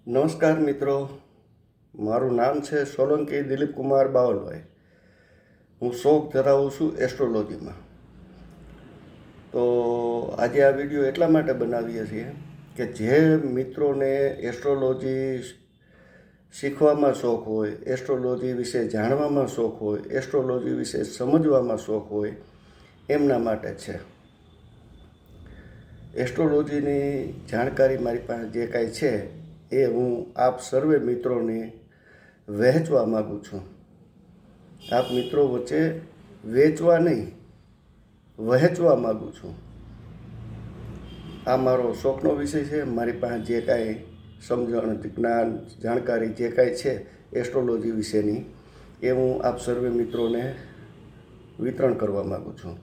નમસ્કાર મિત્રો, મારું નામ છે સોલંકી દિલીપ કુમાર બાવલભાઈ. હું શોખ ધરાવું છું એસ્ટ્રોલોજીમાં. તો આજે આ વિડીયો એટલા માટે બનાવીએ છીએ કે જે મિત્રોને એસ્ટ્રોલોજી શીખવામાં શોખ હોય, એસ્ટ્રોલોજી વિશે જાણવામાં શોખ હોય, એસ્ટ્રોલોજી વિશે સમજવામાં શોખ હોય, એમના માટે છે. એસ્ટ્રોલોજીની જાણકારી મારી પાસે જે કાંઈ છે એ હું આપ સર્વે મિત્રોને વહેંચવા માગું છું. આપ મિત્રો વચ્ચે વેચવા નહીં, વહેંચવા માગું છું. આ મારો શોખનો વિષય છે. મારી પાસે જે કાંઈ સમજણ, જ્ઞાન, જાણકારી જે કાંઈ છે એસ્ટ્રોલોજી વિશેની એ હું આપ સર્વે મિત્રોને વિતરણ કરવા માગું છું.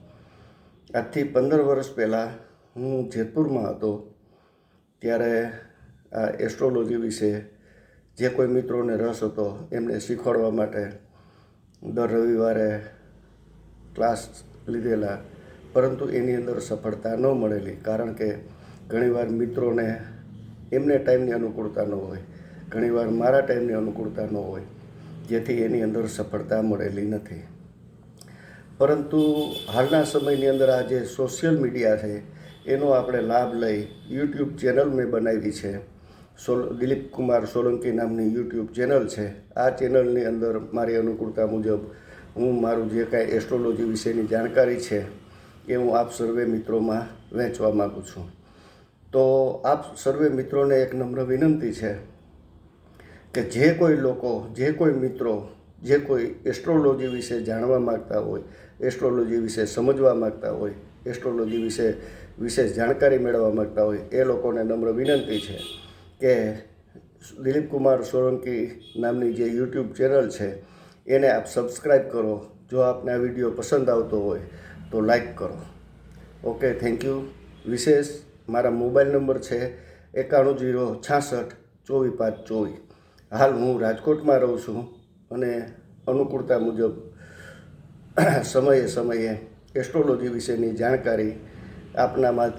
આજથી 15 વર્ષ પહેલાં હું જેતપુરમાં હતો ત્યારે આ એસ્ટ્રોલોજી વિશે જે કોઈ મિત્રોને રસ હતો એમને શીખવાડવા માટે દર રવિવારે ક્લાસ લીધેલા, પરંતુ એની અંદર સફળતા ન મળેલી. કારણ કે ઘણીવાર મિત્રોને એમને ટાઈમની અનુકૂળતા ન હોય, ઘણીવાર મારા ટાઈમની અનુકૂળતા ન હોય, જેથી એની અંદર સફળતા મળેલી નથી. પરંતુ હાલના સમયની અંદર આ જે સોશિયલ મીડિયા છે એનો આપણે લાભ લઈ યુટ્યુબ ચેનલ મેં બનાવી છે. દિલીપ કુમાર સોલંકી નામની યુટ્યુબ ચેનલ છે. આ ચેનલની અંદર મારી અનુકૂળતા મુજબ હું મારું જે કાંઈ એસ્ટ્રોલોજી વિશેની જાણકારી છે એ હું આપ સર્વે મિત્રોમાં વહેંચવા માગું છું. તો આપ સર્વે મિત્રોને એક નમ્ર વિનંતી છે કે જે કોઈ લોકો, જે કોઈ મિત્રો, જે કોઈ એસ્ટ્રોલોજી વિશે જાણવા માગતા હોય, એસ્ટ્રોલોજી વિશે સમજવા માગતા હોય, એસ્ટ્રોલોજી વિશે જાણકારી મેળવવા માગતા હોય, એ લોકોને નમ્ર વિનંતી છે કે દિલીપ કુમાર સોલંકી નામની જે યુટ્યુબ ચેનલ છે એને આપ સબસ્ક્રાઈબ કરો. જો આપને આ વિડીયો પસંદ આવતો હોય તો લાઈક કરો. Okay, thank you. વિશેષ મારા મોબાઈલ નંબર છે 9106624524. હાલ હું રાજકોટમાં રહું છું અને અનુકૂળતા મુજબ સમયે એસ્ટ્રોલોજી વિશેની જાણકારી આપના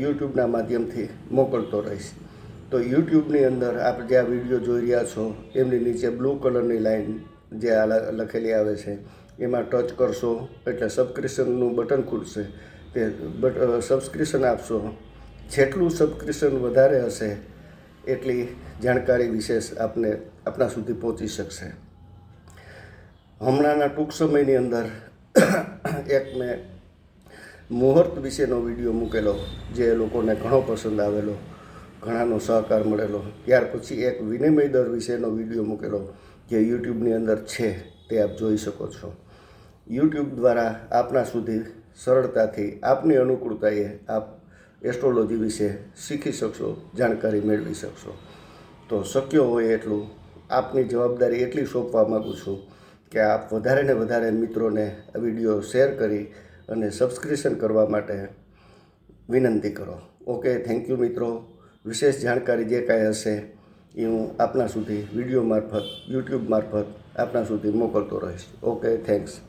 યુટ્યુબના માધ્યમથી મોકલતો રહીશ. તો યુટ્યુબની અંદર આપ જે આ વિડીયો જોઈ રહ્યા છો એમની નીચે બ્લુ કલરની લાઈન જે આ લખેલી આવે છે એમાં ટચ કરશો એટલે સબસ્ક્રિપ્શનનું બટન ખુલશે. તે સબસ્ક્રિપ્શન આપશો. જેટલું સબસ્ક્રિપ્શન વધારે હશે એટલી જાણકારી વિશેષ આપના સુધી પહોંચી શકશે. હમણાંના ટૂંક સમયની અંદર એક મેં મુહૂર્ત વિશેનો વિડીયો મૂકેલો જે લોકોને ઘણો પસંદ આવેલો, ઘણાનો સહકાર મળેલો. ત્યાર પછી એક વિનિમય દર વિશેનો વિડીયો મૂકેલો જે યુટ્યુબની અંદર છે, તે આપ જોઈ શકો છો. યુટ્યુબ દ્વારા આપના સુધી સરળતાથી આપની અનુકૂળતાએ આપ એસ્ટ્રોલોજી વિશે શીખી શકશો, જાણકારી મેળવી શકશો. તો શક્ય હોય એટલું આપની જવાબદારી એટલી સોંપવા માગું છું કે આપ વધારે ને વધારે મિત્રોને આ વિડીયો શેર કરી અને સબસ્ક્રિપ્શન કરવા માટે વિનંતી કરો. ઓકે, થેન્ક યુ મિત્રો. વિશેષ જાણકારી જે કાંઈ હશે એ હું આપના સુધી વિડીયો મારફત, યુટ્યુબ મારફત આપના સુધી મોકલતો રહીશ. Okay, thanks.